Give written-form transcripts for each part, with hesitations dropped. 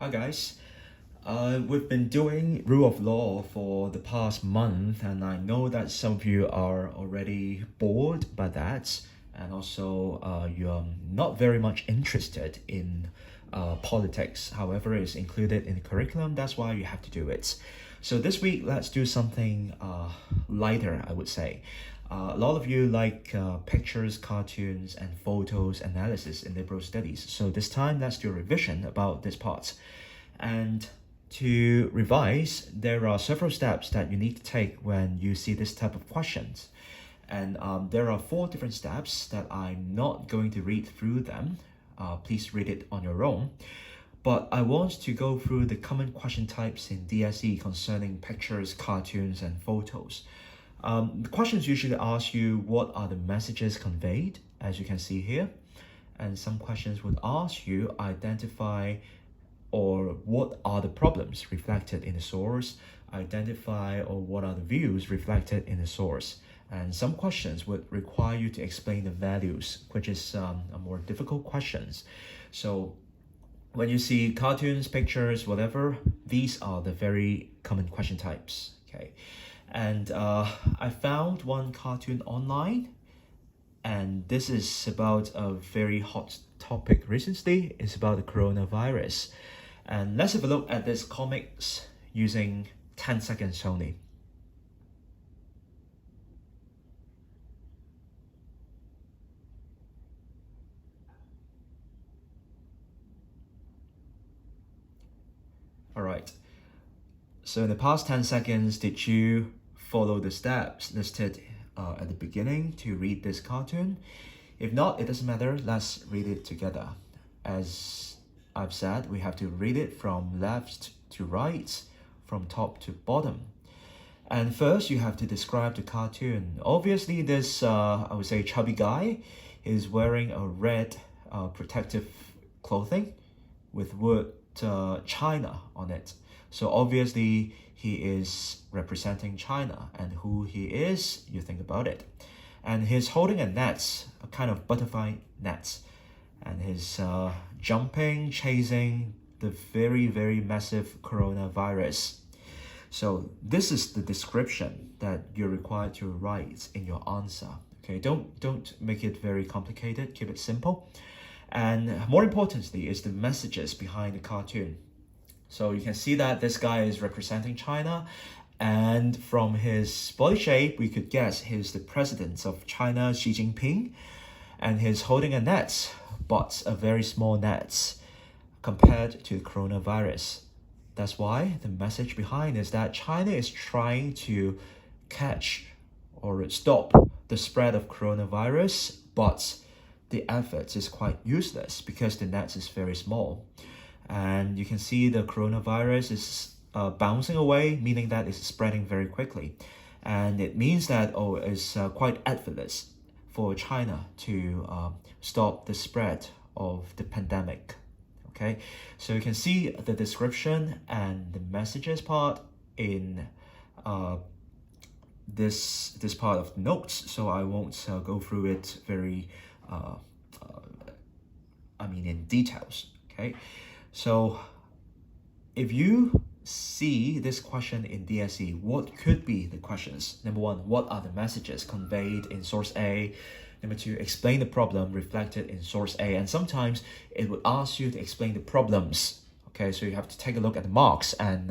Hi guys. We've been doing rule of law for the past month, and I know that some of you are already bored by that, and also you're not very much interested in politics. However, it's included in the curriculum, that's why you have to do it. So this week, let's do something lighter, I would say. A lot of you like pictures, cartoons, and photos analysis in liberal studies. So this time, let's do a revision about this part. And to revise, there are several steps that you need to take when you see this type of questions. And there are 4 different steps that I'm not going to read through them. Please read it on your own. But I want to go through the common question types in DSE concerning pictures, cartoons, and photos. The questions usually ask you what are the messages conveyed, as you can see here. And some questions would ask you identify or what are the problems reflected in the source, identify or what are the views reflected in the source. And some questions would require you to explain the values, which is a more difficult questions. So when you see cartoons, pictures, whatever, these are the very common question types, okay? And I found one cartoon online, and this is about a very hot topic recently. It's about the coronavirus. And let's have a look at this comics using 10 seconds only. All right. So in the past 10 seconds, did you follow the steps listed at the beginning to read this cartoon? If not, it doesn't matter. Let's read it together. As I've said, we have to read it from left to right, from top to bottom. And first, you have to describe the cartoon. Obviously, this, I would say, chubby guy is wearing a red protective clothing with word China on it. So obviously, he is representing China, and who he is, you think about it. And he's holding a net, a kind of butterfly net, and he's jumping, chasing the very, very massive coronavirus. So this is the description that you're required to write in your answer. Okay, don't make it very complicated, keep it simple. And more importantly is the messages behind the cartoon. So you can see that this guy is representing China, and from his body shape, we could guess he's the president of China, Xi Jinping, and he's holding a net, but a very small net compared to the coronavirus. That's why the message behind is that China is trying to catch or stop the spread of coronavirus, but the effort is quite useless because the net is very small. And you can see the coronavirus is bouncing away, meaning that it's spreading very quickly. And it means that, it's quite effortless for China to stop the spread of the pandemic. Okay, so you can see the description and the messages part in this part of the notes, so I won't go through it very in details. Okay, so if you see this question in DSE, what could be the questions? Number 1, what are the messages conveyed in source A? Number 2, explain the problem reflected in source A. And sometimes it would ask you to explain the problems. Okay, so you have to take a look at the marks and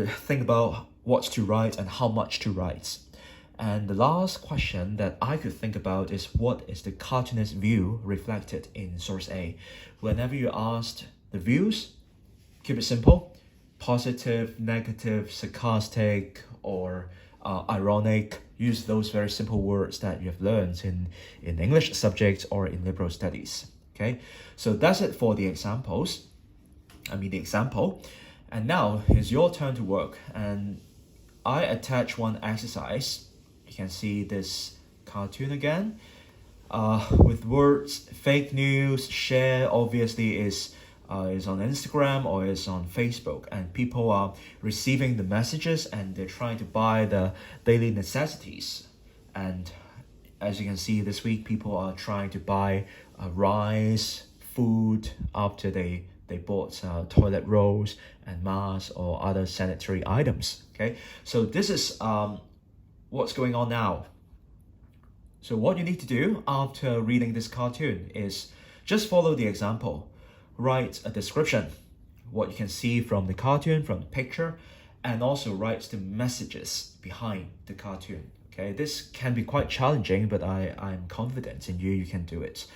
think about what to write and how much to write. And the last question that I could think about is, what is the cartoonist view reflected in source A? Whenever you asked the views, keep it simple: positive, negative, sarcastic, or ironic. Use those very simple words that you have learned in English subjects or in liberal studies. Okay, so that's it for the examples. The example. And now it's your turn to work. And I attach one exercise. You can see this cartoon again with words fake news, share, obviously is on Instagram or is on Facebook, and people are receiving the messages and they're trying to buy the daily necessities. And as you can see this week, people are trying to buy rice, food after they they bought toilet rolls and masks or other sanitary items. Okay, so this is what's going on now. So what you need to do after reading this cartoon is just follow the example. Write a description, what you can see from the cartoon, from the picture, and also write the messages behind the cartoon. Okay, this can be quite challenging, but I'm confident in you, you can do it.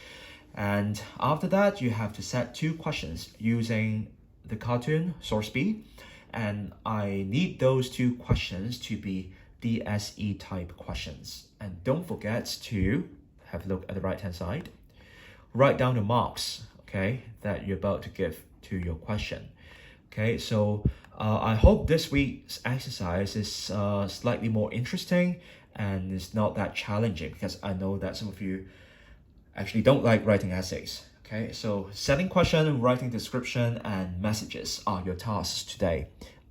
And after that, you have to set 2 questions using the cartoon source B. And I need those 2 questions to be DSE type questions. And don't forget to have a look at the right hand side. Write down the marks, okay, that you're about to give to your question. Okay, so I hope this week's exercise is slightly more interesting and it's not that challenging, because I know that some of you actually don't like writing essays. Okay, so setting question, writing description, and messages are your tasks today.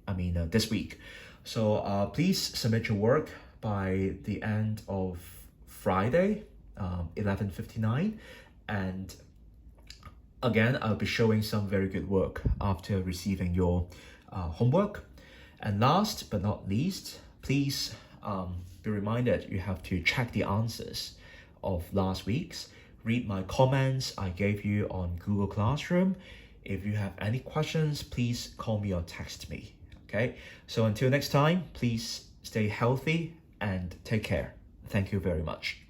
This week. So please submit your work by the end of Friday, 11:59, and again, I'll be showing some very good work after receiving your homework. And last but not least, please be reminded you have to check the answers of last week's. Read my comments I gave you on Google Classroom. If you have any questions, please call me or text me. Okay, so until next time, please stay healthy and take care. Thank you very much.